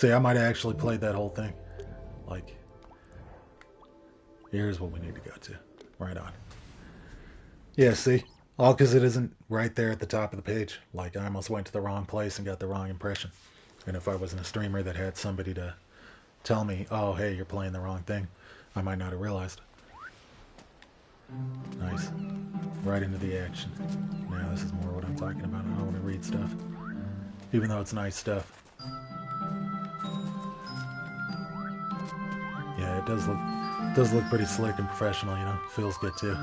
See, I might have actually played that whole thing. Like, here's what we need to go to. Right on. Yeah, see? All because it isn't right there at the top of the page. Like, I almost went to the wrong place and got the wrong impression. And if I wasn't a streamer that had somebody to tell me, oh, hey, you're playing the wrong thing, I might not have realized. Nice. Right into the action. Now this is more what I'm talking about. I don't want to read stuff. Even though it's nice stuff. Yeah, it does look pretty slick and professional, you know. Feels good too.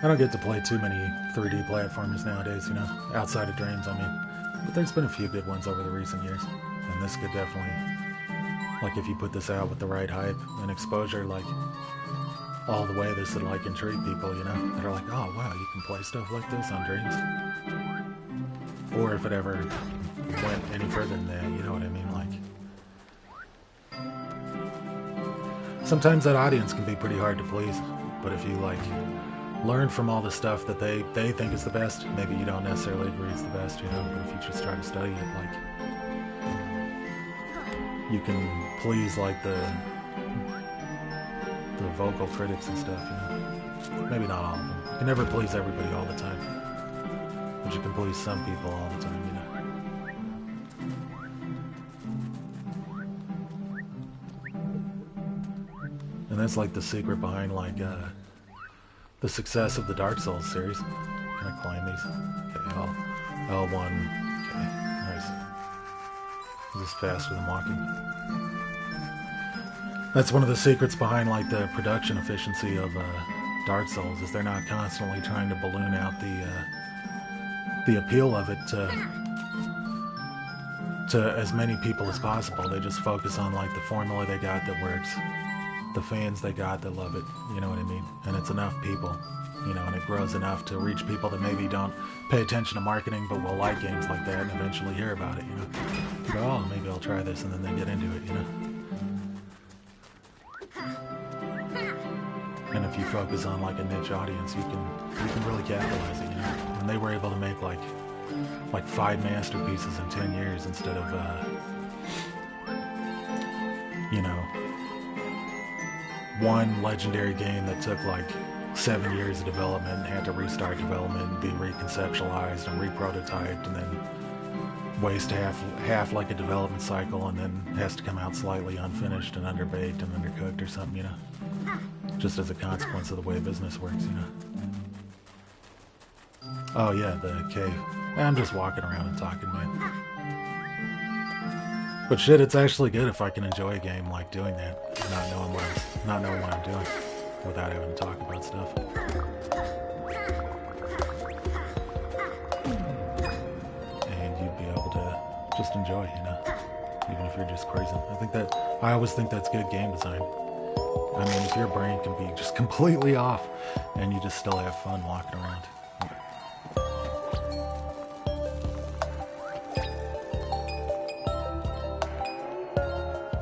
I don't get to play too many 3D platformers nowadays, you know, outside of Dreams, I mean. But there's been a few good ones over the recent years. And this could definitely, like if you put this out with the right hype and exposure, like all the way, this would like intrigue people, you know. That are like, oh wow, you can play stuff like this on Dreams. Or if it ever went any further than that, you know what I mean? Like, sometimes that audience can be pretty hard to please. But if you like learn from all the stuff that they think is the best, maybe you don't necessarily agree it's the best, you know, but if you just try to study it, like, you can please, like, the vocal critics and stuff, you know. Maybe not all of them. You can never please everybody all the time. But you can please some people all the time, you know. And that's, like, the secret behind, like, the success of the Dark Souls series. Can I climb these? Okay, L1. Okay, nice. Is this faster than walking? That's one of the secrets behind like the production efficiency of Dark Souls, is they're not constantly trying to balloon out the appeal of it to as many people as possible. They just focus on like the formula they got that works, the fans they got that love it, you know what I mean? And it's enough people, you know, and it grows enough to reach people that maybe don't pay attention to marketing but will like games like that and eventually hear about it, you know. You go, oh, maybe I'll try this, and then they get into it, you know. And if you focus on like a niche audience, you can really capitalize it, you know. And they were able to make like 5 masterpieces in 10 years instead of you know, one legendary game that took like 7 years of development and had to restart development and be reconceptualized and reprototyped, and then waste half like a development cycle, and then has to come out slightly unfinished and underbaked and undercooked or something, you know. Just as a consequence of the way business works, you know. Oh yeah, the cave. I'm just walking around and talking, man. But shit, it's actually good if I can enjoy a game like doing that, not knowing what I'm doing, without having to talk about stuff. And you'd be able to just enjoy, you know, even if you're just crazy. I always think that's good game design. I mean, if your brain can be just completely off and you just still have fun walking around.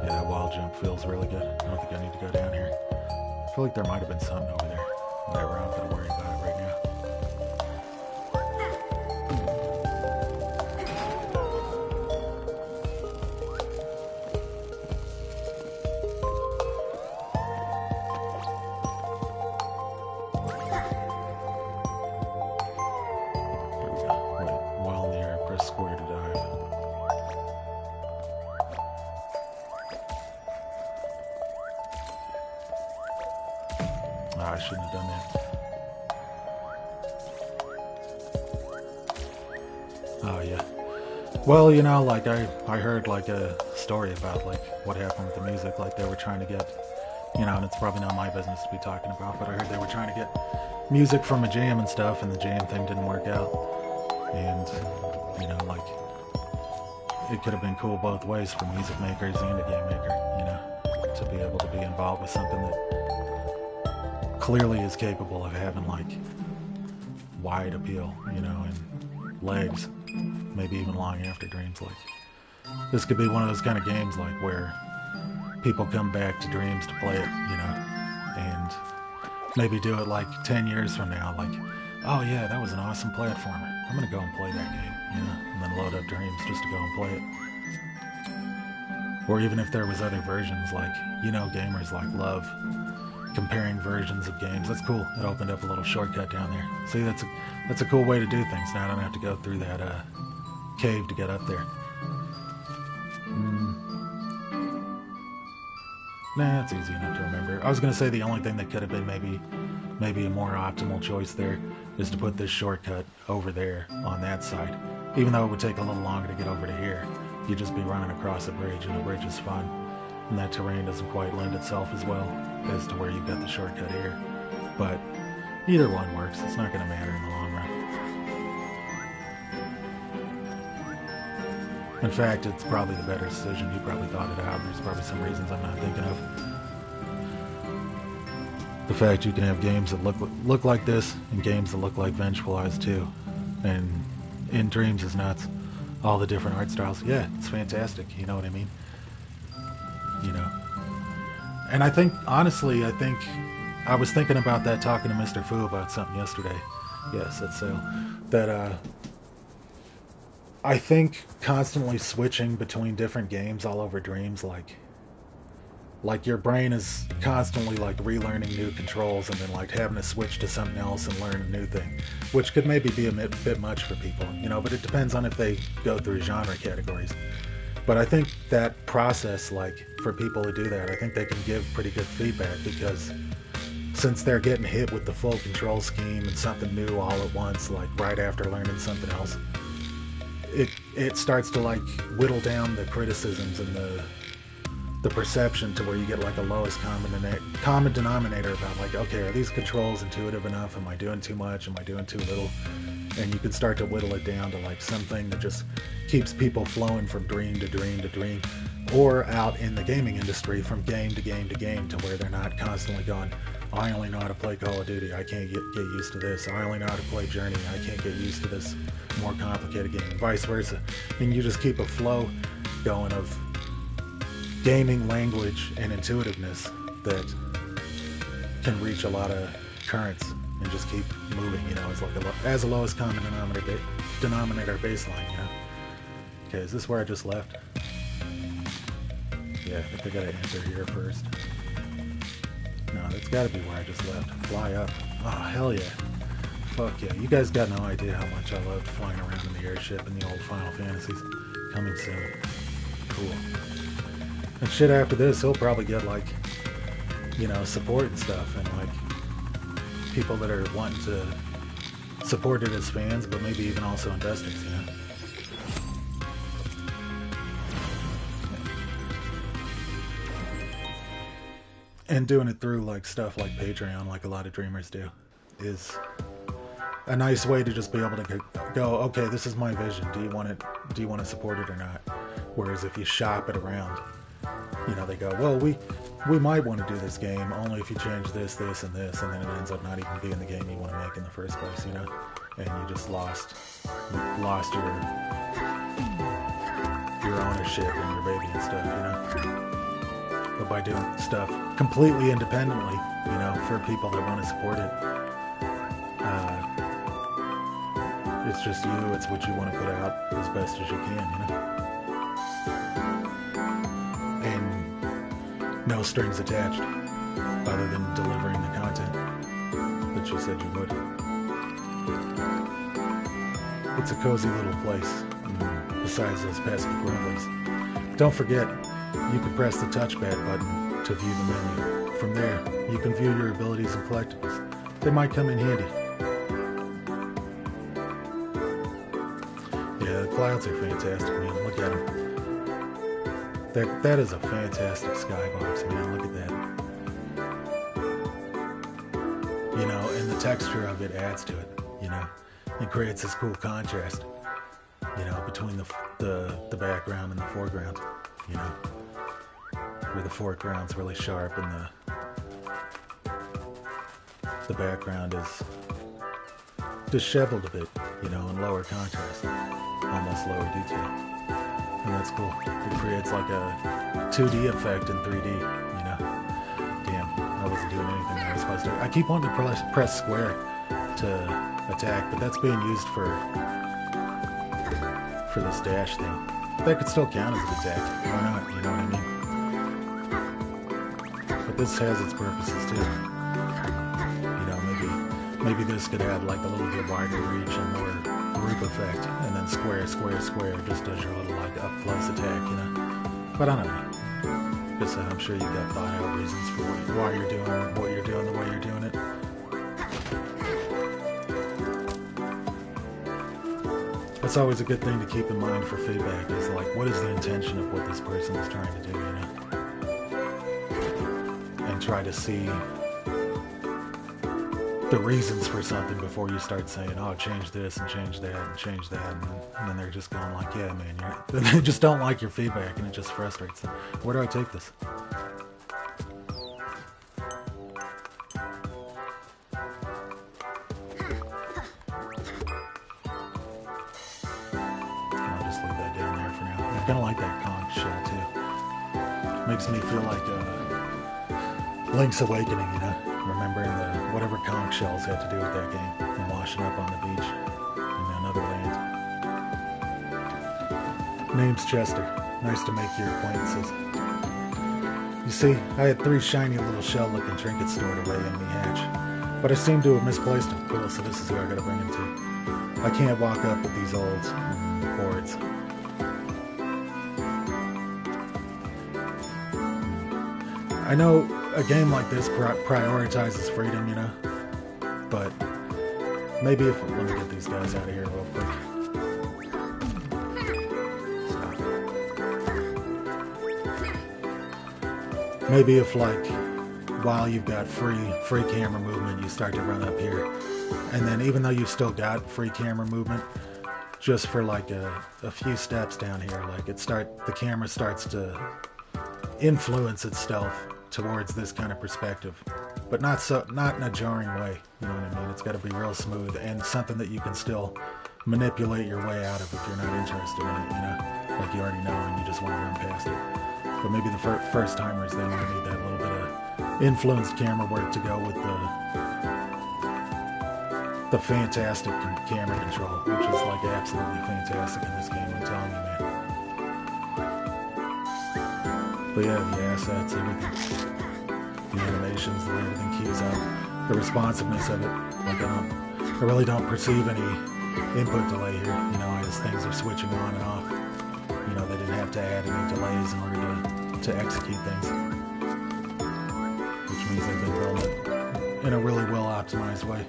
Yeah, that wall jump feels really good. I don't think I need to go down here. I feel like there might have been something over there. Whatever, I'm not going to worry about it right now. I shouldn't have done that. Oh yeah. Well, you know, like I heard like a story about like what happened with the music. Like they were trying to get, you know, and it's probably not my business to be talking about, but I heard they were trying to get music from a jam and stuff, and the jam thing didn't work out. And you know, like it could have been cool both ways for music makers and a game maker, you know, to be able to be involved with something that clearly is capable of having like wide appeal, you know, and legs, maybe even long after Dreams. Like this could be one of those kind of games like where people come back to Dreams to play it, you know, and maybe do it like 10 years from now, like, oh yeah, that was an awesome platformer. I'm gonna go and play that game, you know, and then load up Dreams just to go and play it. Or even if there was other versions, like, you know, gamers like love comparing versions of games. That's cool. It opened up a little shortcut down there. See, that's a cool way to do things. Now I don't have to go through that cave to get up there. Nah, it's easy enough to remember. I was gonna say the only thing that could have been maybe a more optimal choice there is to put this shortcut over there on that side. Even though it would take a little longer to get over to here, you'd just be running across a bridge, and the bridge is fun. And that terrain doesn't quite lend itself as well as to where you've got the shortcut here. But either one works. It's not going to matter in the long run. In fact, it's probably the better decision. You probably thought it out. There's probably some reasons I'm not thinking of. The fact you can have games that look like this and games that look like Eupholace too. And in Dreams is nuts. All the different art styles. Yeah, it's fantastic. You know what I mean? You know. And I think, honestly, I was thinking about that talking to Mr. Fu about something yesterday. Yes, that's Sale. That, I think constantly switching between different games all over Dreams, like your brain is constantly like relearning new controls and then like having to switch to something else and learn a new thing, which could maybe be a bit much for people, you know, but it depends on if they go through genre categories. But I think that process, like, for people who do that, I think they can give pretty good feedback, because since they're getting hit with the full control scheme and something new all at once, like right after learning something else, it starts to like whittle down the criticisms and the perception to where you get like a lowest common denominator about like, okay, are these controls intuitive enough? Am I doing too much? Am I doing too little? And you can start to whittle it down to like something that just keeps people flowing from dream to dream to dream, or out in the gaming industry from game to game to game, to where they're not constantly going, I only know how to play Call of Duty, I can't get used to this. I only know how to play Journey, I can't get used to this more complicated game, and vice versa. And you just keep a flow going of gaming language and intuitiveness that can reach a lot of currents and just keep moving, you know, as a lowest common denominator baseline, you know. Okay, is this where I just left? Yeah, I think I gotta enter here first. No, that's gotta be where I just left. Fly up. Oh, hell yeah. Fuck yeah. You guys got no idea how much I loved flying around in the airship in the old Final Fantasies. Coming soon. Cool. And shit, after this, he'll probably get, like, you know, support and stuff, and, like, people that are wanting to support it as fans, but maybe even also investors, you know? And doing it through, like, stuff like Patreon, like a lot of dreamers do, is a nice way to just be able to go, okay, this is my vision. Do you want to support it or not? Whereas if you shop it around, you know, they go, well, we might want to do this game only if you change this, this, and this, and then it ends up not even being the game you want to make in the first place, you know? And you just lost your ownership and your baby and stuff, you know? But by doing stuff completely independently, you know, for people that want to support it, it's just you, it's what you want to put out as best as you can, you know? And no strings attached, other than delivering the content that you said you would. It's a cozy little place, besides those pesky grumblies. Don't forget, you can press the touchpad button to view the menu. From there, you can view your abilities and collectibles. They might come in handy. Yeah, the clouds are fantastic, man. Look at them. That is a fantastic skybox, man. Look at that. You know, and the texture of it adds to it, you know. It creates this cool contrast, you know, between the background and the foreground, you know. Where the foreground's really sharp and the background is disheveled a bit, you know, in lower contrast, almost lower detail. And that's cool. It creates like a 2D effect in 3D, you know. Damn, I wasn't doing anything that I was supposed to. I keep wanting to press square to attack, but that's being used for this dash thing. That could still count as an attack. Why not? You know what I mean? But this has its purposes too. You know, maybe this could have like a little bit wider reach and more group effect, and then square just does your little like up close attack, you know. But I don't know. Just I'm sure you've got thought out reasons for why you're doing what you're doing the way you're doing it. That's always a good thing to keep in mind for feedback, is like, what is the intention of what this person is trying to do, you know? And try to see the reasons for something before you start saying, oh, change this and change that and change that. And then they're just going like, yeah, man, they just don't like your feedback, and it just frustrates them. Where do I take this? I kind of like that conch shell too. Makes me feel like Link's Awakening, you know, remembering whatever conch shells had to do with that game and washing up on the beach in another land. Name's Chester. Nice to make your acquaintances. You see, I had 3 shiny little shell-looking trinkets stored away in the hatch, but I seem to have misplaced them. Cool, so this is who I gotta bring them to. I can't walk up with these old boards. I know a game like this prioritizes freedom, you know, but maybe if... Let me get these guys out of here real quick. Maybe if, like, while you've got free camera movement, you start to run up here, and then even though you've still got free camera movement, just for like a few steps down here, like the camera starts to influence itself towards this kind of perspective, but not in a jarring way, you know what I mean? It's got to be real smooth and something that you can still manipulate your way out of if you're not interested in it, you know, like you already know and you just want to run past it. But maybe the first timers, they might need that little bit of influenced camera work to go with the fantastic camera control, which is like absolutely fantastic in this game, I'm telling you, man. But yeah, the assets, everything, the animations, the way everything keys up, the responsiveness of it. Like I really don't perceive any input delay here. You know, as things are switching on and off. You know, they didn't have to add any delays in order to execute things, which means they've been building it in a really well optimized way.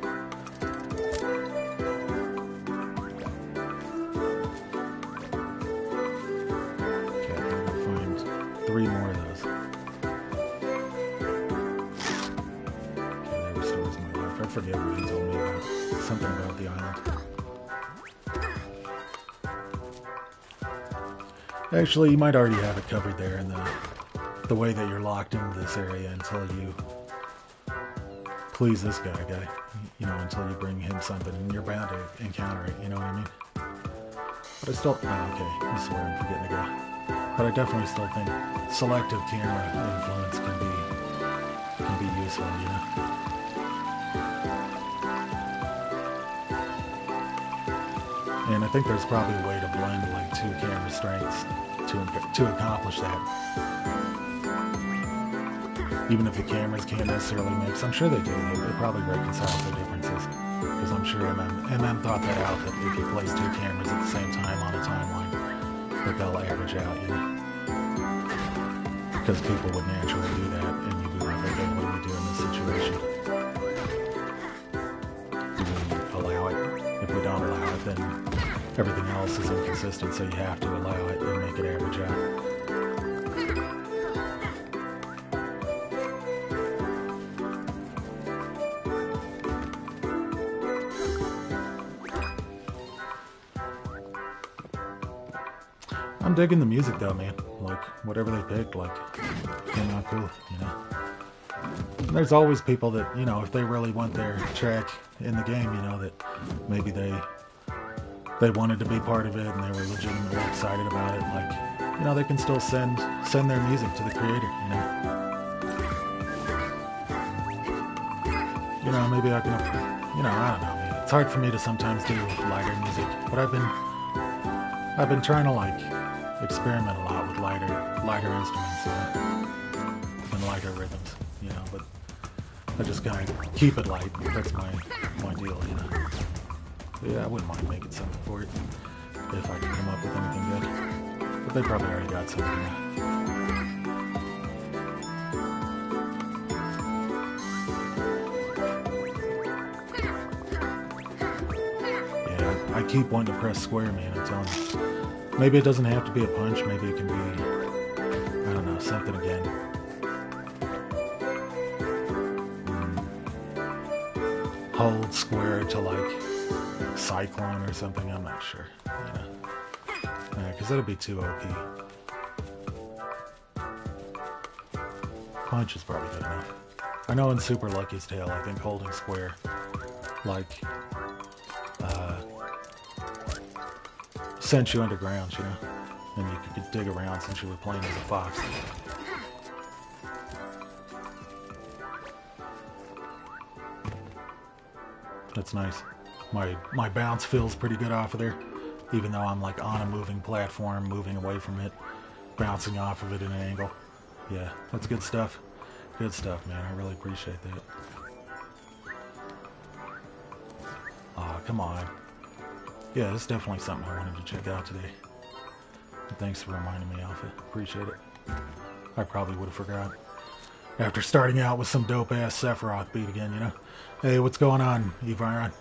Three more of those. Okay, that restores my life. I forget what he told me about. Something about the island. Actually, you might already have it covered there in the way that you're locked into this area until you please this guy. You know, until you bring him something, and you're bound to encounter it. You know what I mean? But I still... Oh, okay. This is where I'm forgetting to go. But I definitely still think selective camera influence can be useful, you know. And I think there's probably a way to blend like 2 camera strengths to accomplish that. Even if the cameras can't necessarily mix, I'm sure they do. They probably reconcile the differences, because I'm sure MM thought that out, that if you place 2 cameras at the same time on a timeline, that they'll average out, you know. Because people would naturally do that, and you'd be like, okay, what do we do in this situation? Do we allow it? If we don't allow it, then everything else is inconsistent, so you have to allow it and make it average out. I'm digging the music though, man. Like, whatever they picked, like, came out cool, you know. And there's always people that, you know, if they really want their track in the game, you know, that maybe they wanted to be part of it and they were legitimately excited about it. Like, you know, they can still send their music to the creator, you know. you know, maybe I can, you know, I don't know. It's hard for me to sometimes do lighter music, but I've been trying to like experiment a lot with lighter instruments, and lighter rhythms, you know. But I just kind of keep it light. That's my deal, you know. But yeah, I wouldn't mind making something for it if I could come up with anything good. But they probably already got something. Yeah, I keep wanting to press square, man. I'm telling you. Maybe it doesn't have to be a punch. Maybe it can be, I don't know, something again. Hold square to like cyclone or something. I'm not sure. Yeah, because that'll be too OP. Punch is probably good enough. I know in Super Lucky's Tale, I think holding square, like, sent you underground, you know, and you could dig around since you were playing as a fox. That's nice. My bounce feels pretty good off of there, even though I'm like on a moving platform, moving away from it, bouncing off of it at an angle. Yeah, that's good stuff. Good stuff, man. I really appreciate that. Aw, come on. Yeah, it's definitely something I wanted to check out today. And thanks for reminding me, Alpha. Appreciate it. I probably would have forgot. After starting out with some dope-ass Sephiroth beat again, you know? Hey, what's going on, Eviron?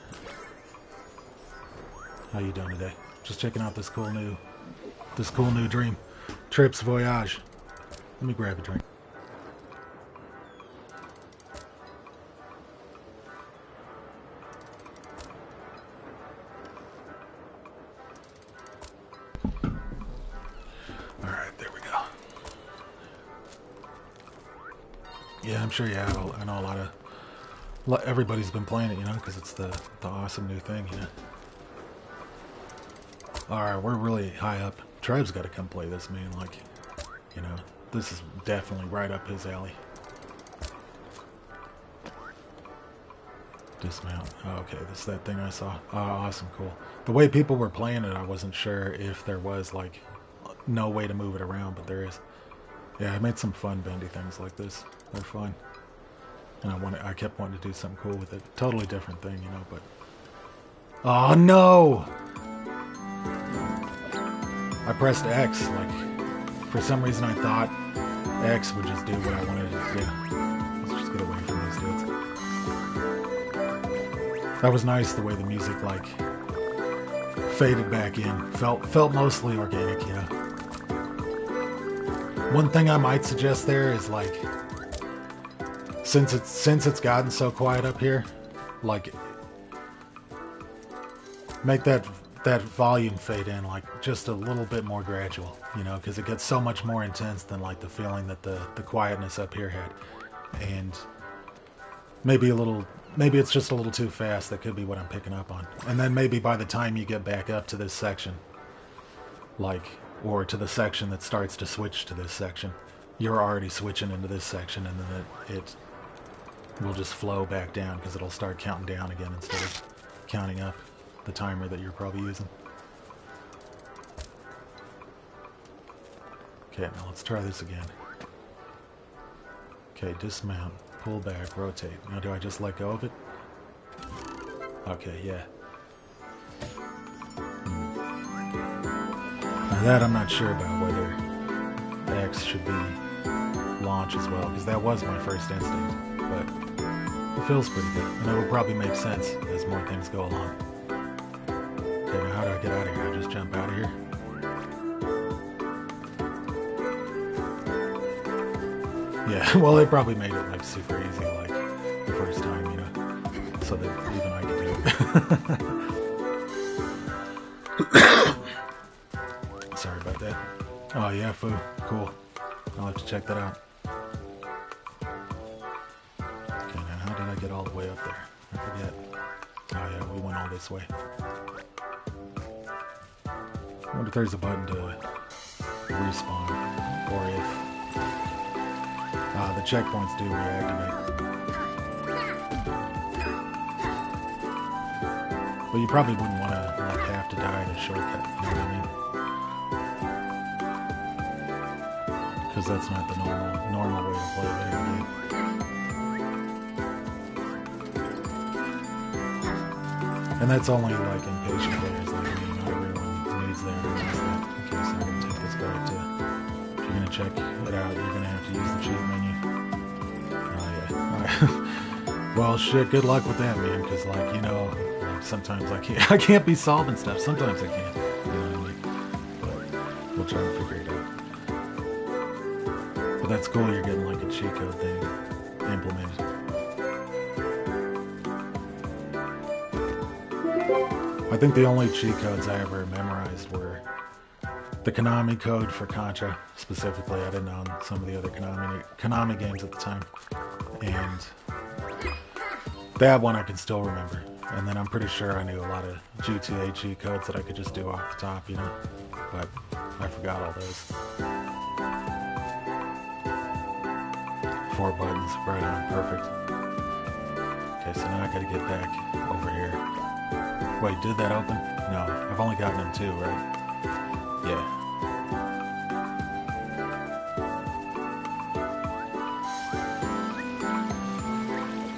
How you doing today? Just checking out this cool new dream. Trips Voyage. Let me grab a drink. Alright, there we go. Yeah, I'm sure you have. I know a lot of... Everybody's been playing it, you know, because it's the awesome new thing, you know. Alright, we're really high up. Tribe's got to come play this, man. Like, you know, this is definitely right up his alley. Dismount. Oh, okay, this is that thing I saw. Oh, awesome, cool. The way people were playing it, I wasn't sure if there was, like, no way to move it around, but there is. Yeah, I made some fun bendy things like this. They're fun. And I kept wanting to do something cool with it. Totally different thing, you know, but... Oh, no! I pressed X, like, for some reason I thought X would just do what I wanted it to do. Let's just get away from these dudes. That was nice, the way the music, like, faded back in. Felt mostly organic, you know. One thing I might suggest there is, like, since it's gotten so quiet up here, like, make that volume fade in, like, just a little bit more gradual, you know, because it gets so much more intense than, like, the feeling that the quietness up here had. And maybe it's just a little too fast. That could be what I'm picking up on. And then maybe by the time you get back up to this section, like, or to the section that starts to switch to this section, you're already switching into this section, and then it will just flow back down, because it'll start counting down again instead of counting up the timer that you're probably using. Okay, now let's try this again. Okay, dismount, pull back, rotate. Now do I just let go of it? Okay, yeah. Now that I'm not sure about, whether X should be launch as well, because that was my first instinct, but it feels pretty good, and it'll probably make sense as more things go along. Okay, now how do I get out of here? I just jump out of here? Yeah, well, they probably made it, like, super easy, like, the first time, you know, so that even I could do it. Sorry about that. Oh, yeah, foo. Cool. I'll have to check that out. Okay, now how did I get all the way up there? I forget. Oh, yeah, we went all this way. I wonder if there's a button to respawn, or if the checkpoints do reactivate. But you probably wouldn't want to like have to die to shortcut, you know what I mean? Because that's not the normal way to play a video game. And that's only like impatient players like me. Not everyone needs that or wants that. Okay, so I'm gonna take this back to. If you're gonna check it out, you're gonna have to use the cheat menu. Oh yeah. Alright. Well, shit. Good luck with that, man. Because like like sometimes I can't be solving stuff. Sometimes I can't. You know what I mean? But we'll try to figure it out. But that's cool. You're getting like a cheat code thing implemented. I think the only cheat codes I ever memorized were the Konami code for Contra, specifically. I didn't own some of the other Konami games at the time. And that one I can still remember. And then I'm pretty sure I knew a lot of GTA cheat codes that I could just do off the top, But I forgot all those. 4 buttons, right on, perfect. Okay, so now I gotta get back over here. Wait, did that open? No, I've only gotten them 2, right? Yeah.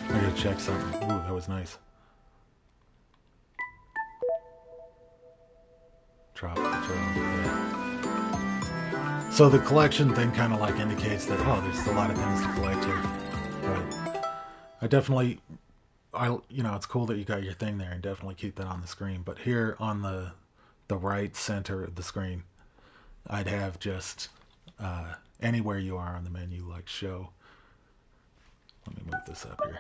I gotta check something. Ooh, that was nice. Drop the drone, yeah. So the collection thing kind of like indicates that, oh, there's a lot of things to collect here. But I definitely... it's cool that you got your thing there and definitely keep that on the screen. But here on the right center of the screen, I'd have just anywhere you are on the menu, like show. Let me move this up here.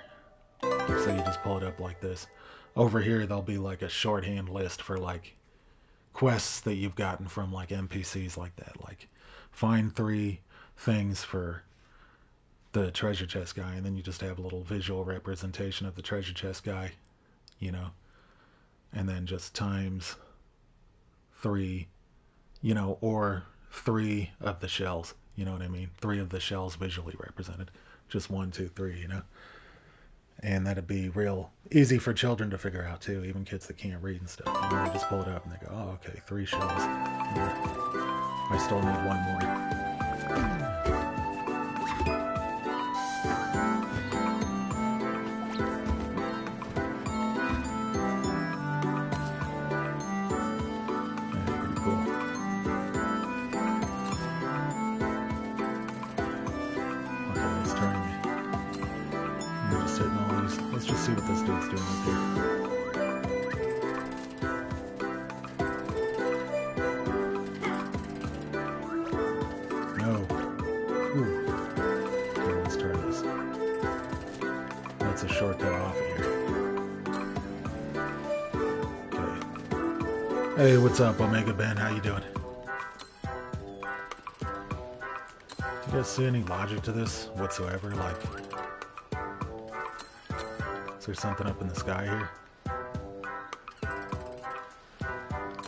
So you just pull it up like this. Over here, there'll be like a shorthand list for like quests that you've gotten from like NPCs like that. Like find 3 things for the treasure chest guy, and then you just have a little visual representation of the treasure chest guy, and then just times 3, or 3 of the shells, you know what I mean? 3 of the shells visually represented, just 1, 2, 3, and that'd be real easy for children to figure out too, even kids that can't read and stuff. They just pull it up and they go, oh, okay, 3 shells. I still need 1 more. Let's just see what this dude's doing up here. No. Ooh. Okay, let's try this. That's a shortcut off of here. Okay. Hey, what's up, Omega Ben? How you doing? Do you guys see any logic to this whatsoever? Like... Is there something up in the sky here?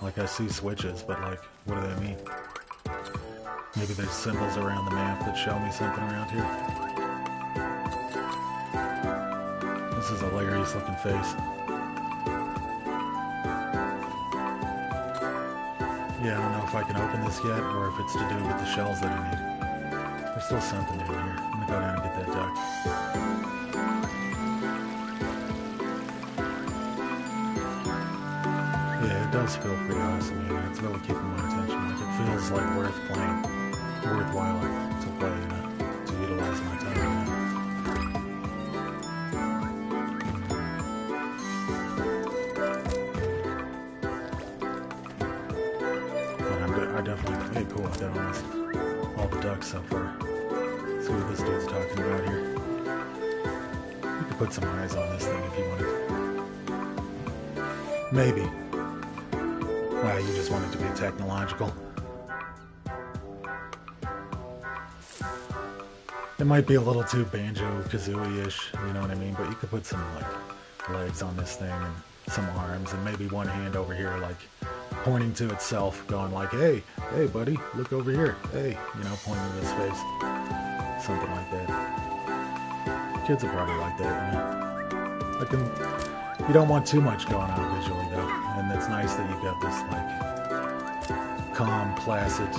Like I see switches, but like, what do they mean? Maybe there's symbols around the map that show me something around here. This is a hilarious looking face. Yeah, I don't know if I can open this yet, or if it's to do with the shells that I need. There's still something down here. I'm gonna go down and get that duck. Yeah, it does feel pretty awesome, It's really keeping my attention. Like, it feels like worth playing, worthwhile to play, to utilize my time, But I definitely, hey, cool, I've got all the ducks so far. Let's see what this dude's talking about here. You could put some eyes on this thing if you wanted. Maybe. Well, you just want it to be technological. It might be a little too Banjo-Kazooie-ish, you know what I mean? But you could put some, like, legs on this thing and some arms and maybe one hand over here, like, pointing to itself, going like, hey, buddy, look over here. Hey, pointing to his face. Something like that. Kids are probably like that, You don't want too much going on visually though, and it's nice that you've got this like calm, placid,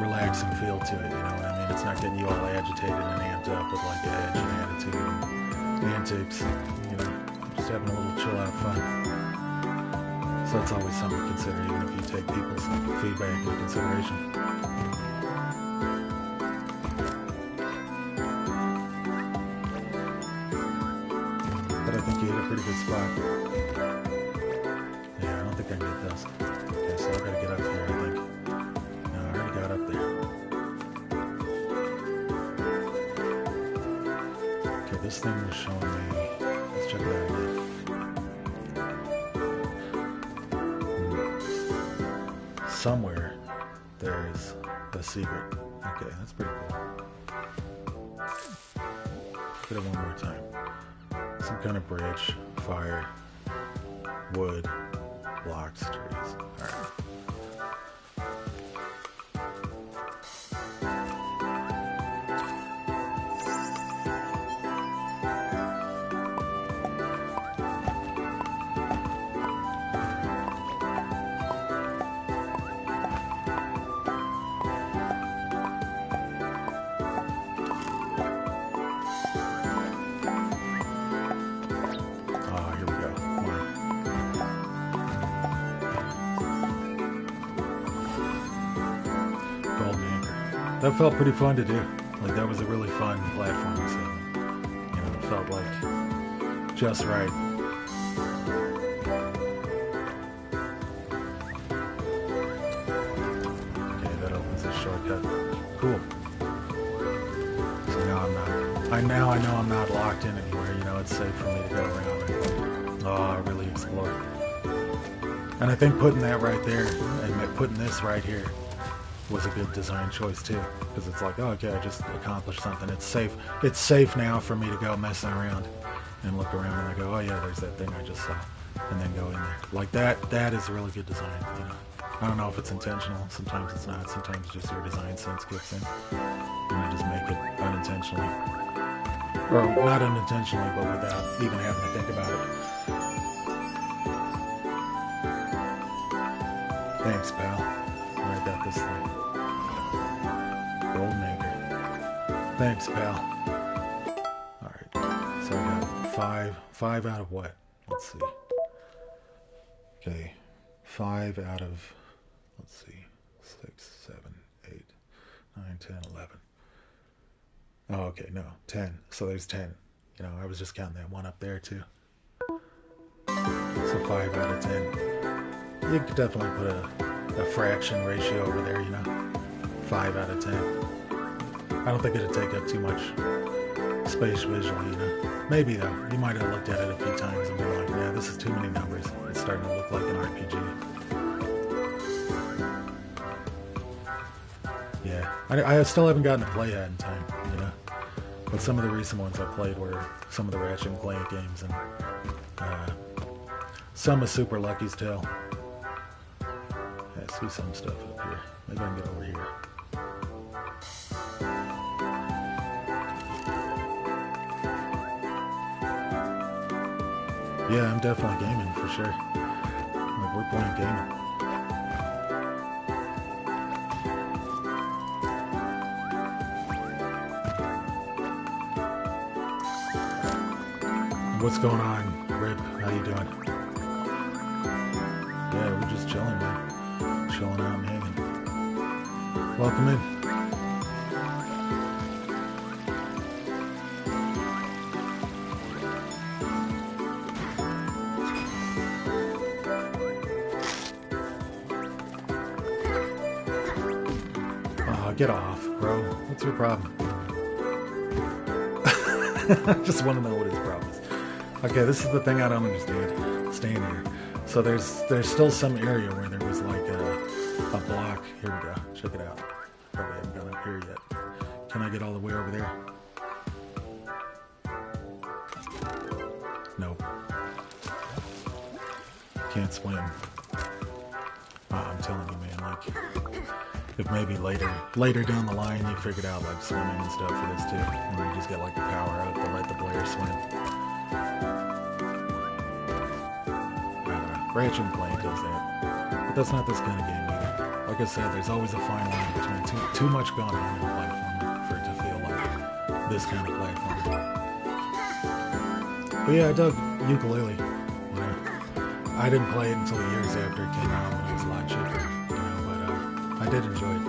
relaxing feel to it. You know what I mean? It's not getting you all agitated and amped up with like edge and attitude and antics. You know, just having a little chill out fun. So that's always something to consider, even if you take people's feedback into consideration. But I think you hit a pretty good spot. Yeah, I don't think I can get this. Okay, so I gotta get up here, I think. No, I already got up there. Okay, this thing was showing me. Let's check it out again. Somewhere there's the secret. Okay, that's pretty cool. Get it one more time. Some kind of bridge, fire, wood, blocks, trees. Alright. That felt pretty fun to do. Like, that was a really fun platforming segment. You know, it felt like just right. Okay, that opens a shortcut. Cool. So now I know I'm not locked in anywhere. You know, it's safe for me to go around and really explore. And I think putting that right there and putting this right here was a good design choice too, because it's like, oh, okay, I just accomplished something. It's safe. It's safe now for me to go messing around and look around, and I go, oh yeah, there's that thing I just saw, and then go in there. Like that is really good design. You know, I don't know if it's intentional. Sometimes it's not. Sometimes just your design sense kicks in, and you just make it unintentionally, or not unintentionally, but without even having to think about it. Thanks, pal. I got this thing. Golden anchor. Thanks, pal. Alright. So I got five out of what? Let's see. Okay. 5 out of, let's see, 6, 7, 8, 9, 10, 11. Oh, okay, no, 10. So there's 10. You know, I was just counting that one up there too. So 5 out of 10. You could definitely put a fraction ratio over there, you know. 5 out of 10. I don't think it'd take up too much space visually, you know. Maybe though. You might have looked at it a few times and been like, yeah, this is too many numbers. It's starting to look like an RPG. Yeah. I still haven't gotten to play that in time, you know. But some of the recent ones I played were some of the Ratchet and Clank games, and some of Super Lucky's Tale. I see some stuff up here. Maybe I can get over here. Yeah, I'm definitely gaming for sure. Like, we're playing gaming. What's going on, Rip? How you doing? Yeah, we're just chilling, man. Chilling out and hanging. Welcome in. Get off, bro. What's your problem? I just want to know what his problem is. Okay, this is the thing I don't understand. Staying here. So there's still some area where there was like a block. Here we go. Check it out. Probably haven't gone up here yet. Can I get all the way over there? Nope. Can't swim. I'm telling you, man, like, if maybe later down the line you figured out like swimming and stuff for this too, and you just get like the power out to let the player swim. Ratchet and Clank does that. But that's not this kind of game either. Like I said, there's always a fine line between too much going on in a platform for it to feel like this kind of platform. But yeah, I dug Ukulele. You know, I didn't play it until years after it came out when it was a lot cheaper. You know, but I did enjoy it.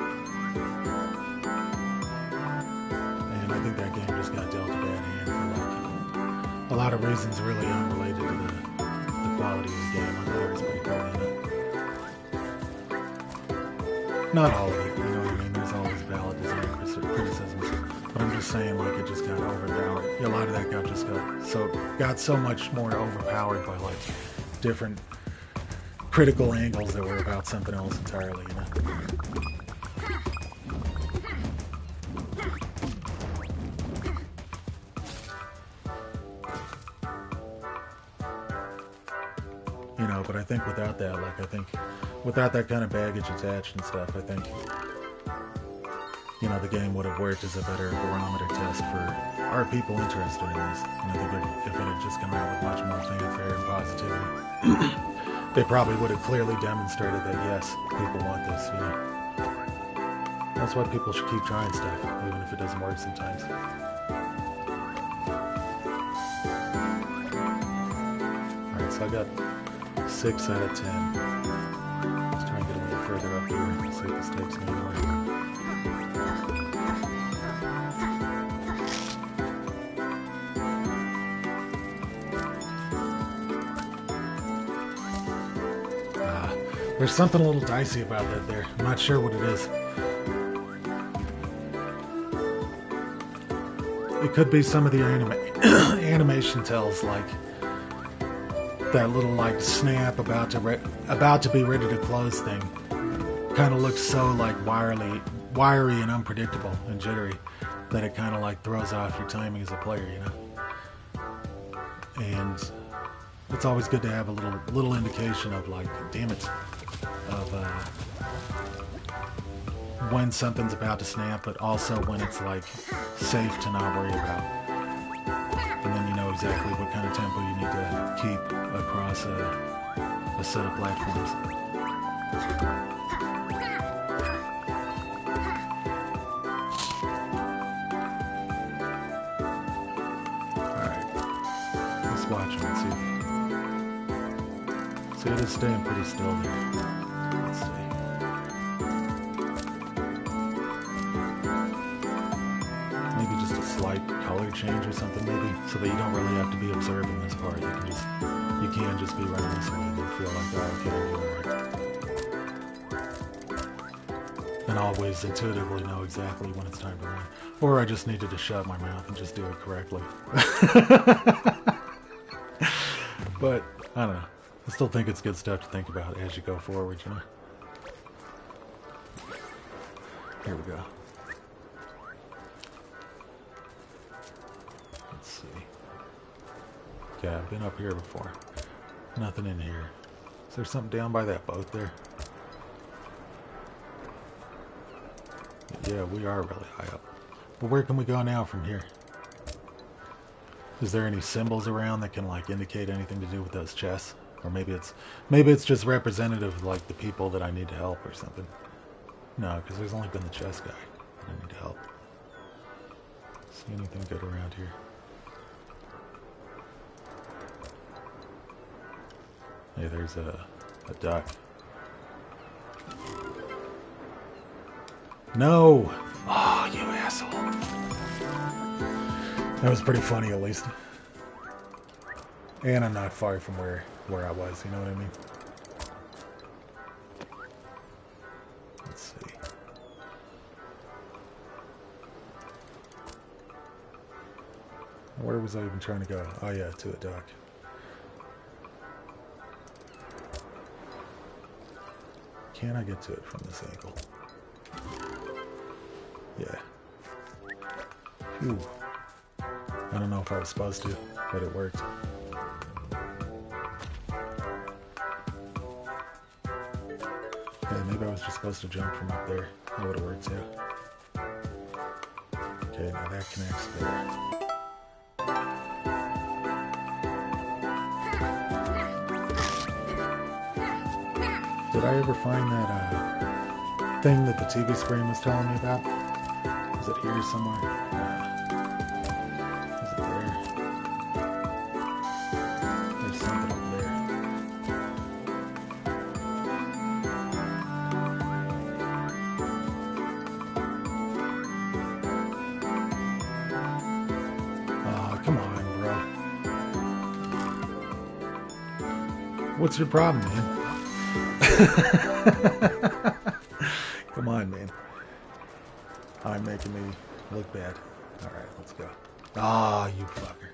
And I think that game just got dealt a bad hand for like a lot of reasons really unrelated to the quality of the game. I thought it was pretty cool, you know. Not all of it, you know what I mean? There's always valid design criticisms. But I'm just saying, like, it just got overpowered. A lot of that got so much more overpowered by like different critical angles that were about something else entirely, you know. You know, but I think without that, without that kind of baggage attached and stuff, I think, you know, the game would have worked as a better barometer test for, are people interested in this? And I think if it had just come out with much more fanfare and positivity, they probably would have clearly demonstrated that, yes, people want this, you know. That's why people should keep trying stuff, even if it doesn't work sometimes. Alright, so I got 6 out of 10. Let's try and get a little further up here and see if this takes me anywhere. There's something a little dicey about that there. I'm not sure what it is. It could be some of the animation tells, like that little like snap about to be ready to close thing. Kind of looks so like wiry and unpredictable and jittery that it kind of like throws off your timing as a player, you know. And it's always good to have a little indication of like, damn it, of when something's about to snap, but also when it's like safe to not worry about. And then you know exactly what kind of tempo you need to keep across a set of platforms. Alright, let's watch them and see. See, it is staying pretty still there. Let's see. Maybe just a slight color change or something, maybe, so that you don't really have to be observing this part. You can just be running this way and then feel like, oh, okay, I'm doing alright. And always intuitively know exactly when it's time to run. Or I just needed to shut my mouth and just do it correctly. But, I don't know. I still think it's good stuff to think about as you go forward, you know? Here we go. Let's see. Yeah, I've been up here before. Nothing in here. Is there something down by that boat there? Yeah, we are really high up. But where can we go now from here? Is there any symbols around that can like indicate anything to do with those chests? Or maybe it's just representative of like the people that I need to help or something. No, because there's only been the chest guy that I need to help. See anything good around here? Hey, there's a duck. No! Oh, you asshole. That was pretty funny, at least. And I'm not far from where I was, you know what I mean? Let's see. Where was I even trying to go? Oh yeah, to the dock. Can I get to it from this angle? Yeah. Phew. I don't know if I was supposed to, but it worked. Yeah, maybe I was just supposed to jump from up there. That would have worked too. Okay, now that connects there. Did I ever find that thing that the TV screen was telling me about? Is it here somewhere? Is it there? There's something up there. Oh, come on, bro. What's your problem, man? Come on, man. I'm making me look bad. Alright, let's go. Ah, you fucker.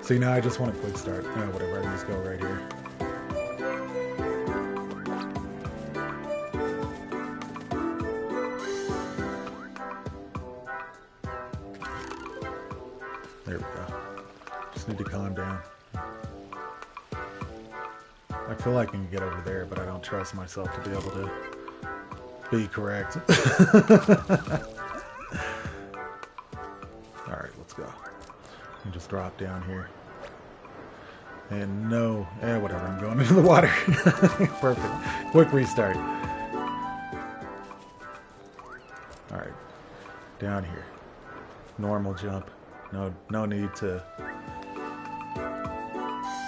See, now I just want a quick start. No, whatever, I can just go right here. There we go. Just need to calm down. I feel like I can get over there, but I don't trust myself to be able to be correct. Alright, let's go. And just drop down here. And no, whatever, I'm going into the water. Perfect. Quick restart. Alright. Down here. Normal jump. No need to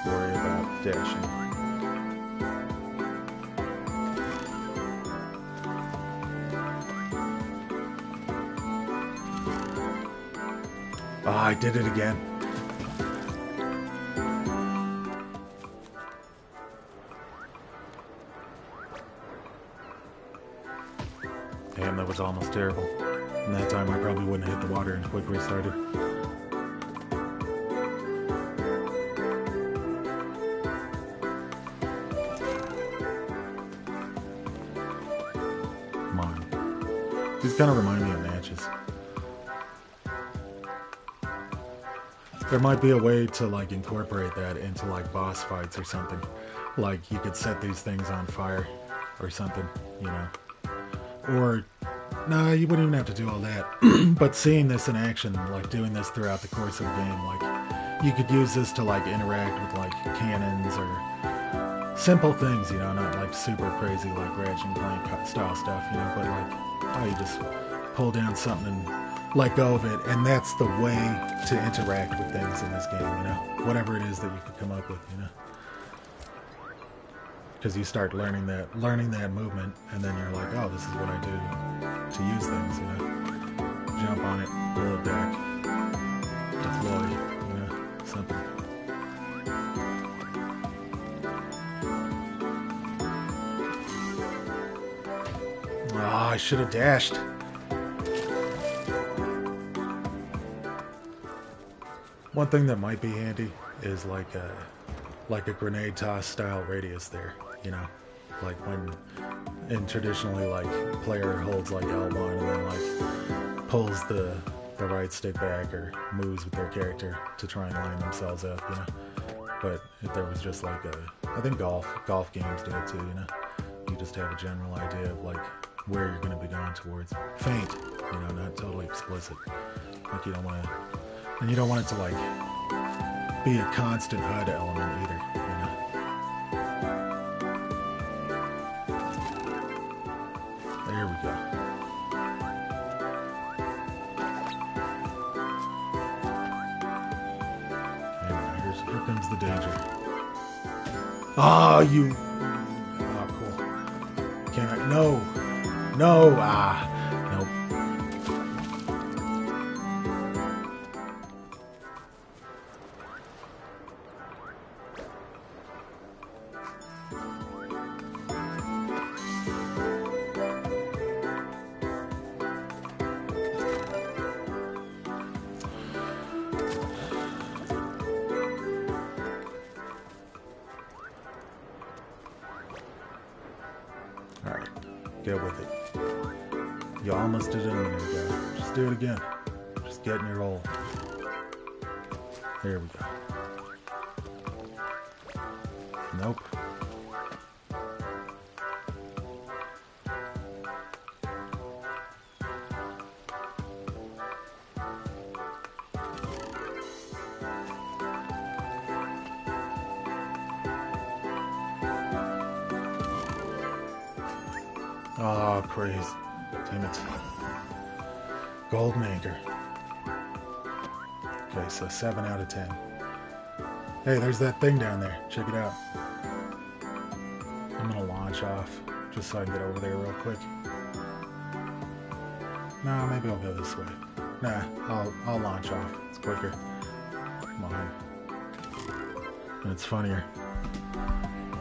worry about dashing. Oh, I did it again. Damn, that was almost terrible. And that time I probably wouldn't have hit the water and quick restarted. Come on. These kind of remind me of matches. There might be a way to like incorporate that into like boss fights or something. Like you could set these things on fire or something, you know. Or, nah, you wouldn't even have to do all that. But seeing this in action, like doing this throughout the course of the game, like you could use this to like interact with like cannons or simple things, you know, not like super crazy like Ratchet and Clank style stuff, you know, but like, oh, you just pull down something and let go of it, and that's the way to interact with things in this game, you know, whatever it is that you could come up with, you know, because you start learning that movement, and then you're like, oh, this is what I do to use things, you know, jump on it, pull it back, deploy, you know, something. Oh, I should have dashed. One thing that might be handy is like a grenade toss style radius there, you know, like when traditionally like player holds like L1 and then like pulls the right stick back or moves with their character to try and line themselves up, you know. But if there was just like I think golf games do it too, you know. You just have a general idea of like where you're going to be going towards. Faint, you know, not totally explicit. Like you don't want to. And you don't want it to, like, be a constant HUD element either, you know? There we go. Okay, here comes the danger. Oh, you... Oh, cool. Can't I... No! No! Ah! Nope. Alright, get with it. You almost did it a minute ago. Just do it again. Just get in your roll. There we go. Nope. Oh, praise. Damn it. Golden anchor. Okay, so 7 out of 10. Hey, there's that thing down there. Check it out. I'm gonna launch off just so I can get over there real quick. No, maybe I'll go this way. Nah, I'll launch off. It's quicker. Come on. And it's funnier.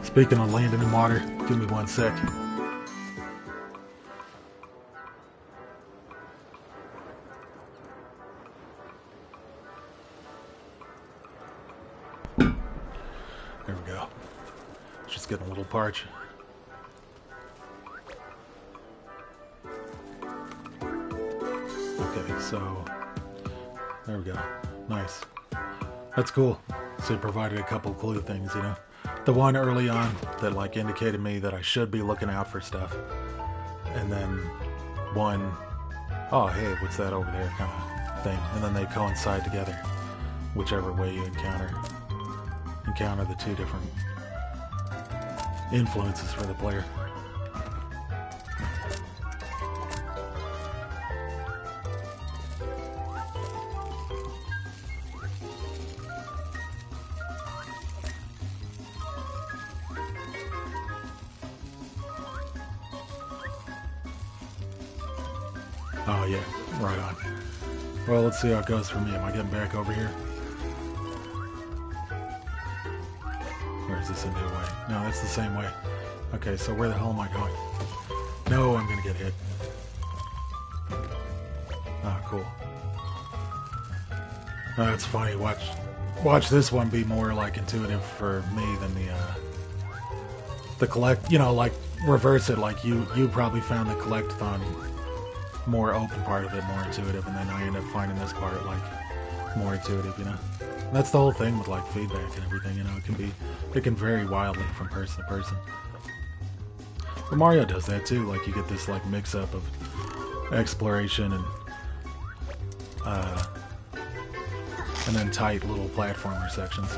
Speaking of landing in water, give me 1 sec. There we go. Just getting a little parch. Okay, so there we go. Nice. That's cool. So it provided a couple clue things, you know. The one early on that like indicated me that I should be looking out for stuff. And then one, oh hey, what's that over there kind of thing. And then they coincide together, whichever way you encounter the two different influences for the player. Oh yeah, right on. Well, let's see how it goes for me. Am I getting back over here? Or is this a new way? No, that's the same way. Okay, so where the hell am I going? No, I'm gonna get hit. Ah, cool. Oh, that's funny. Watch this one be more like intuitive for me than the collect. You know, like reverse it. Like you probably found the collectathon more open part of it more intuitive, and then I end up finding this part like more intuitive, you know. And that's the whole thing with like feedback and everything, you know. It can vary wildly from person to person. But Mario does that too. Like you get this like mix up of exploration and then tight little platformer sections.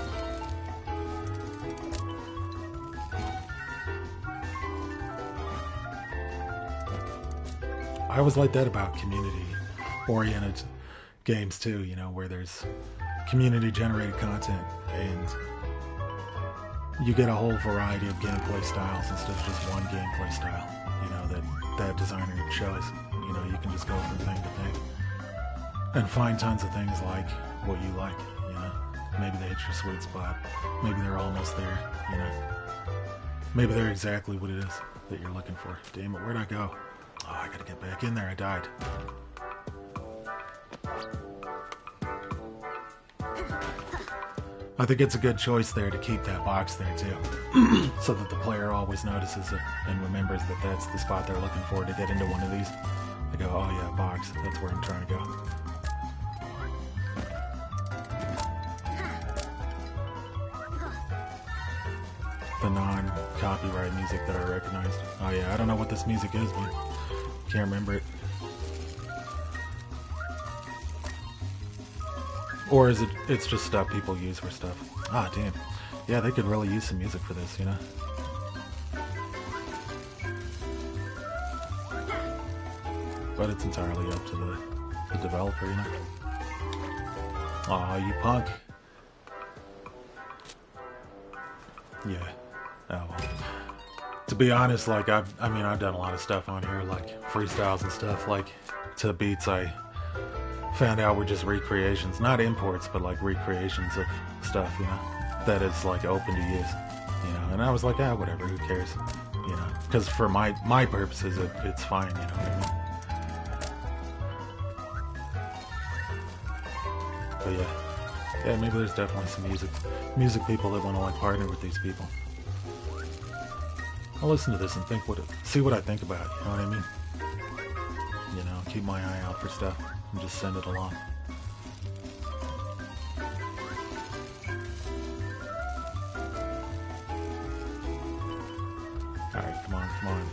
I always like that about community-oriented games too, you know, where there's community-generated content and you get a whole variety of gameplay styles instead of just one gameplay style, you know, that designer chose. You know, you can just go from thing to thing and find tons of things like what you like, you know. Maybe they hit your sweet spot. Maybe they're almost there, you know. Maybe they're exactly what it is that you're looking for. Damn it, where'd I go? Oh, I gotta get back in there. I died. I think it's a good choice there to keep that box there too, so that the player always notices it and remembers that that's the spot they're looking for to get into one of these. They go, oh yeah, box. That's where I'm trying to go. The non-copyright music that I recognized. Oh yeah, I don't know what this music is, but can't remember it. Or is it's just stuff people use for stuff? Ah, damn. Yeah, they could really use some music for this, you know? But it's entirely up to the developer, you know? Aw, you punk. Yeah. Oh, well. To be honest, like, I've done a lot of stuff on here, like, freestyles and stuff, like, to beats I found out were just recreations. Not imports, but, like, recreations of stuff, you know, that is, like, open to use, you know, and I was like, ah, whatever, who cares, you know, because for my purposes, it's fine, you know what I mean? But yeah, maybe there's definitely some music people that want to, like, partner with these people. I'll listen to this and see what I think about it, you know what I mean? You know, keep my eye out for stuff and just send it along. Alright, come on, come on.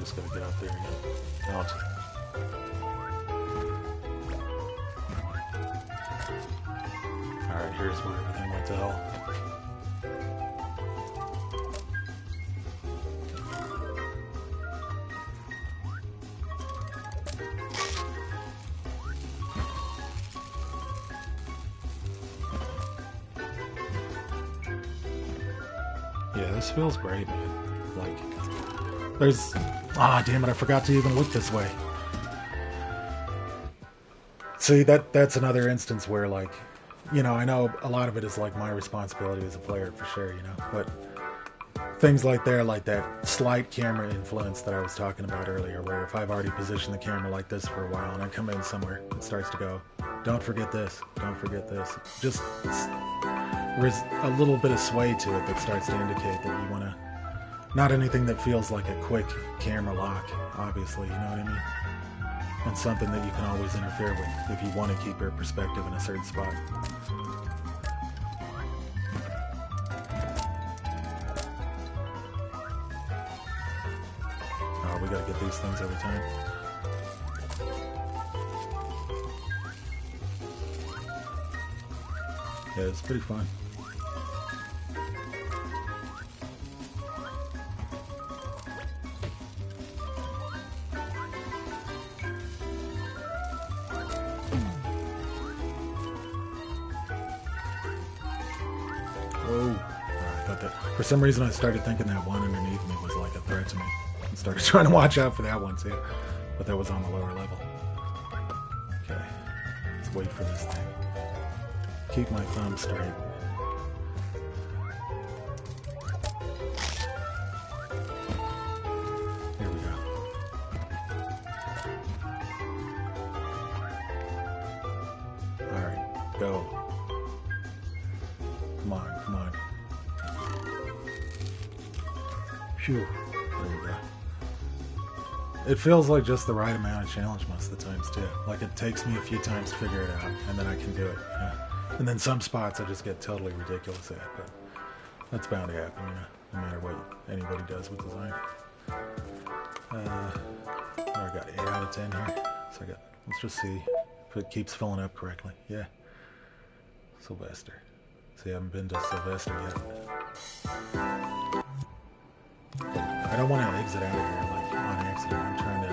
just gotta get up there and get out. Alright, here's where everything went to hell. Yeah, this feels great, man. Like, there's... Ah, damn it, I forgot to even look this way. See, that's another instance where, like, you know, I know a lot of it is, like, my responsibility as a player, for sure, you know, but things like that slight camera influence that I was talking about earlier, where if I've already positioned the camera like this for a while and I come in somewhere, it starts to go, don't forget this, don't forget this. Just... there's a little bit of sway to it that starts to indicate that you want to... Not anything that feels like a quick camera lock, obviously, you know what I mean? And something that you can always interfere with if you want to keep your perspective in a certain spot. Oh, we gotta get these things every time. Yeah, it's pretty fun. For some reason, I started thinking that one underneath me was like a threat to me. I started trying to watch out for that one too, but that was on the lower level. Okay, let's wait for this thing. Keep my thumb straight. Here we go. Alright, go. Come on, come on. Phew. There we go. It feels like just the right amount of challenge most of the times too. Like it takes me a few times to figure it out, and then I can do it. You know? And then some spots I just get totally ridiculous at, but that's bound to happen, you know, no matter what anybody does with design. I got 8 out of 10 here. So let's just see if it keeps filling up correctly. Yeah. Sylvester. See, I haven't been to Sylvester yet. I don't want to exit out of here like on accident. I'm trying to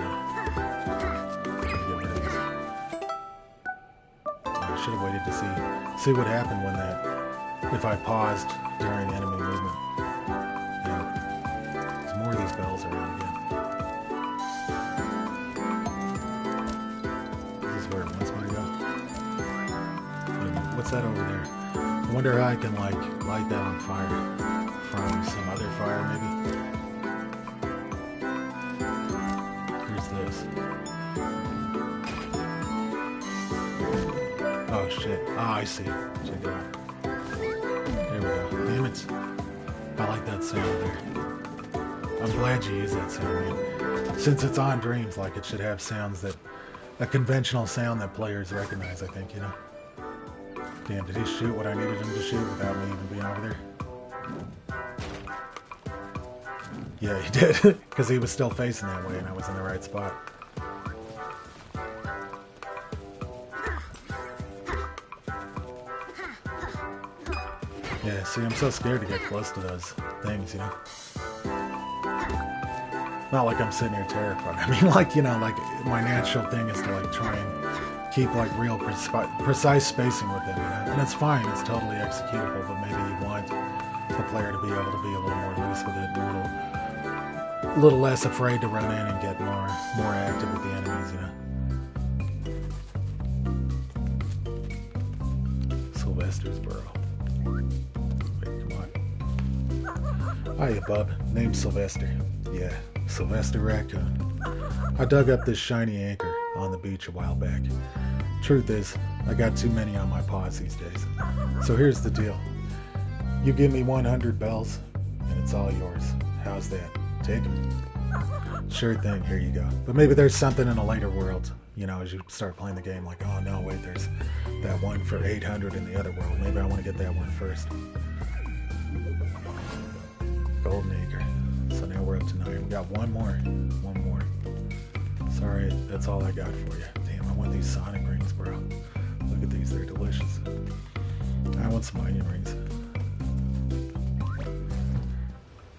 get rid of this. I should have waited to see what happened when if I paused during enemy movement. Yeah. There's more of these bells around again. This is where it wants me to go. What's that over there? I wonder how I can like light that on fire from some other fire maybe. This. Oh shit. Ah, I see. Check it out. There we go. Damn it. I like that sound there. I'm glad you used that sound, man. Since it's on Dreams, like it should have sounds a conventional sound that players recognize, I think, you know. Damn, did he shoot what I needed him to shoot without me even being over there? Yeah, he did, because he was still facing that way and I was in the right spot. Yeah, see, I'm so scared to get close to those things, you know? Not like I'm sitting here terrified. I mean, like, you know, like, my natural thing is to, like, try and keep, like, real precise spacing with them, you know? And it's fine, it's totally executable, but maybe you want the player to be able to be a little more loose with it, a little less afraid to run in and get more active with the enemies, you know. Sylvestersboro. Wait, come on. Hiya, bub. Name's Sylvester. Yeah, Sylvester Raccoon. I dug up this shiny anchor on the beach a while back. Truth is, I got too many on my paws these days. So here's the deal. You give me 100 bells, and it's all yours. How's that? Take them. Sure thing, here you go. But maybe there's something in a later world, you know, as you start playing the game, like, oh no, wait, there's that one for 800 in the other world. Maybe I want to get that one first. Golden Acre. So now we're up tonight. We got one more. One more. Sorry, that's all I got for you. Damn, I want these Sonic rings, bro. Look at these, they're delicious. I want some onion rings.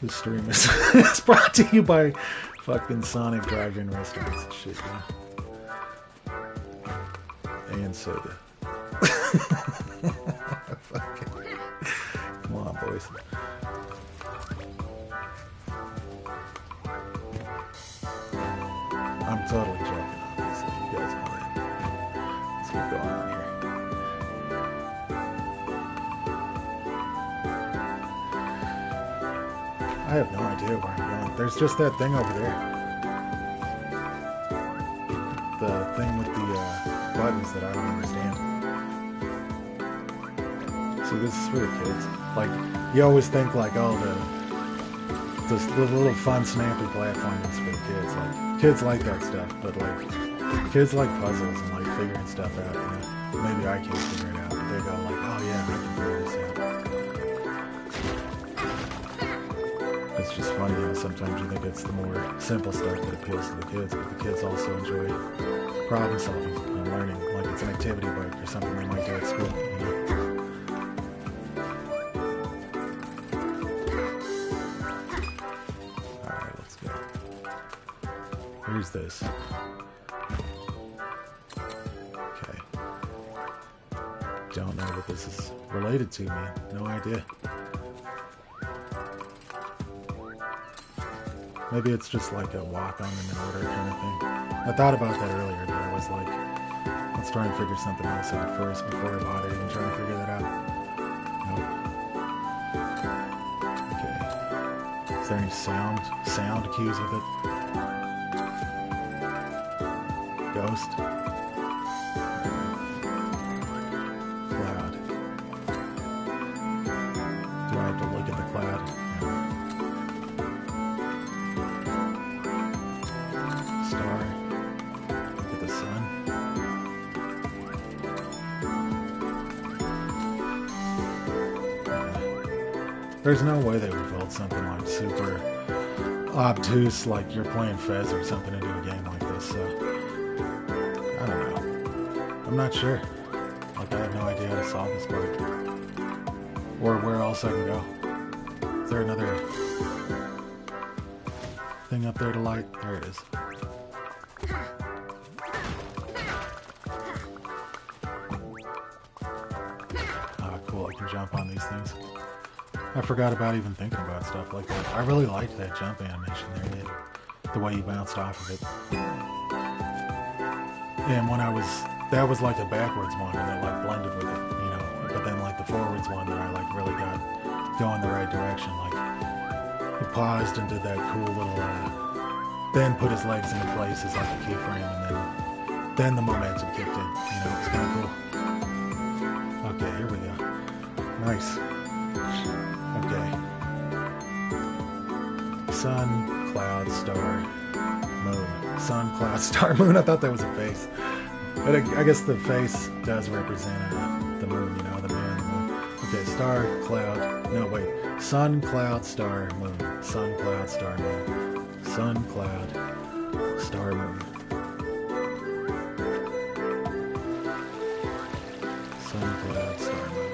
This stream is brought to you by fucking Sonic drive-in restaurants and shit, man. And soda. Come on, boys. I'm totally joking, obviously. You guys know that. Let's keep going on here. I have no idea where I'm going. There's just that thing over there. The thing with the buttons that I don't understand. See, this is for the kids. Like, you always think like, oh, the little fun, snappy platform is for the kids. Like, kids like that stuff, but like, kids like puzzles and like figuring stuff out. You know? Maybe I can't figure it out, but they go like, oh yeah, I can figure this out. It's just funny how sometimes you think it's the more simple stuff that appeals to the kids, but the kids also enjoy problem solving and learning, like it's an activity book or something they might do at school, you know? Alright, let's go. Here's this. Okay. Don't know what this is related to, man. No idea. Maybe it's just like a walk on in order kind of thing. I thought about that earlier, but I was like, let's try and figure something else out first before I bother even trying to figure that out. Nope. Okay. Is there any sound cues with it? Ghost? Cloud. Do I have to look at the cloud? No. There's no way they would build something like super obtuse, like you're playing Fez or something into a game like this, so I don't know. I'm not sure. Like, I have no idea how to solve this part. Or where else I can go. Is there another thing up there to light? There it is. Ah, cool, I can jump on these things. I forgot about even thinking about stuff like that. I really liked that jump animation there, the way you bounced off of it. And when that was like a backwards one, and it like blended with it, you know. But then like the forwards one that I like really got going the right direction. Like, he paused and did that cool little, then put his legs into place as like a keyframe, and then the momentum kicked in. You know, it's kind of cool. Okay, here we go. Nice. Okay. Sun, cloud, star, moon. Sun, cloud, star, moon. I thought that was a face. But I guess the face does represent the moon, you know, the man and the moon. Okay, star, cloud. No, wait. Sun, cloud, star, moon. Sun, cloud, star, moon. Sun, cloud, star, moon. Sun, cloud, star, moon.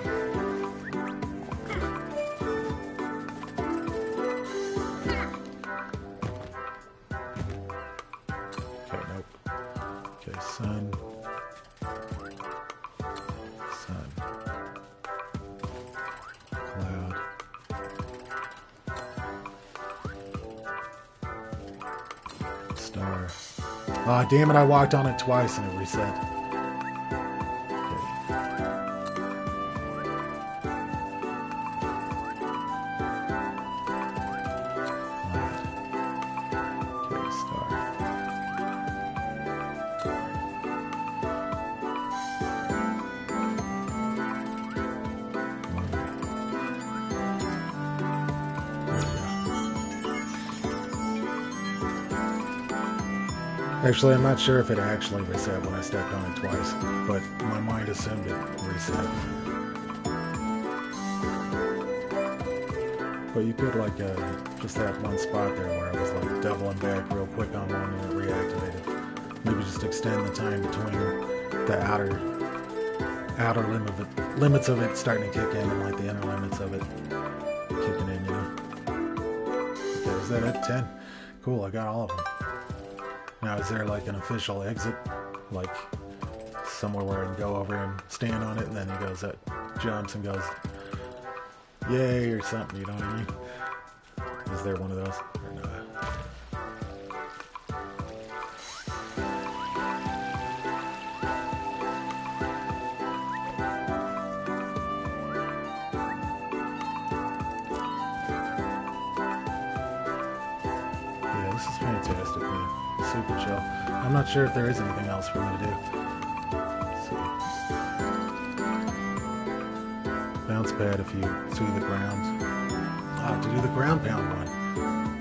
Aw, damn it, I walked on it twice and it reset. Actually, I'm not sure if it actually reset when I stepped on it twice, but my mind assumed it reset. But you could like just that one spot there where I was like doubling back real quick on one and it reactivated. Maybe just extend the time between the outer limits of it starting to kick in and like the inner limits of it kicking in, you know. Okay, is that it? 10. Cool, I got all of them. Now, is there like an official exit? Like somewhere where I can go over and stand on it and then he goes, that jumps and goes, yay, or something, you know what I mean? Is there one of those? Or no? Yeah, this is fantastic, man. Super chill. I'm not sure if there is anything else for me to do. Bounce pad if you see the ground. To do the ground pound one.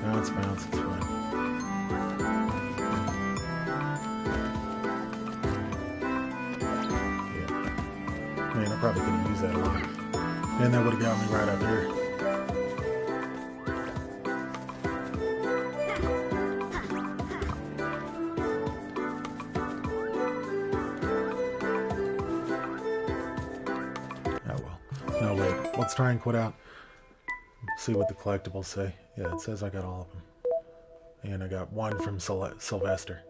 Bounce, it's fine. Yeah. Man, I probably could have used that a lot. And that would have got me right up here. Oh well. No, wait. Let's try and quit out. See what the collectibles say. Yeah, it says I got all of them. And I got one from Sylvester.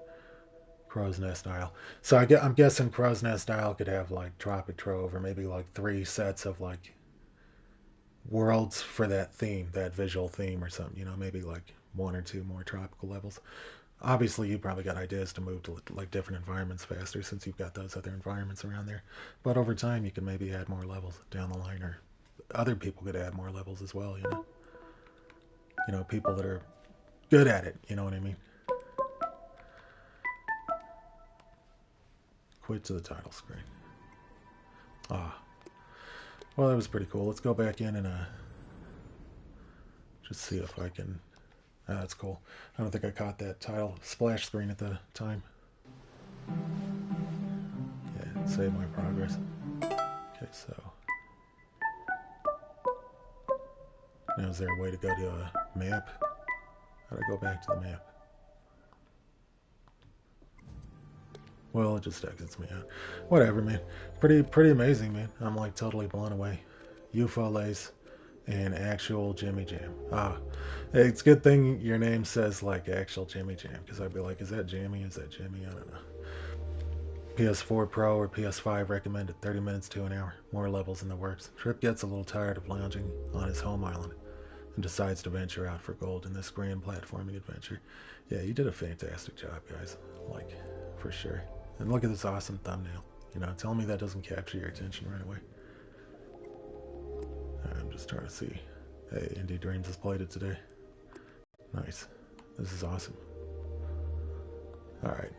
Crow's Nest Isle. So I'm guessing Crow's Nest Isle could have like Tropic Trove or maybe like 3 sets of like worlds for that theme, that visual theme or something. You know, maybe like 1 or 2 more tropical levels. Obviously, you probably got ideas to move to like different environments faster since you've got those other environments around there. But over time, you can maybe add more levels down the line, or other people could add more levels as well. You know. You know, people that are good at it, you know what I mean? Quit to the title screen. Well, that was pretty cool. Let's go back in and just see if I can. That's cool. I don't think I caught that title splash screen at the time. Yeah, save my progress. Okay, so now is there a way to go to a map? How do I go back to the map? Well, it just exits me out. Whatever, man. Pretty amazing, man. I'm like totally blown away. Eupholace and actualjimmyjam. It's a good thing your name says like actualjimmyjam, because I'd be like, is that Jammy? Is that Jimmy? I don't know. PS4 Pro or PS5 recommended 30 minutes to an hour. More levels in the works. Trip gets a little tired of lounging on his home island and decides to venture out for gold in this grand platforming adventure. Yeah, you did a fantastic job, guys. Like, for sure. And look at this awesome thumbnail. You know, tell me that doesn't capture your attention right away. I'm just trying to see. Hey, Indie Dreams has played it today. Nice. This is awesome. Alright.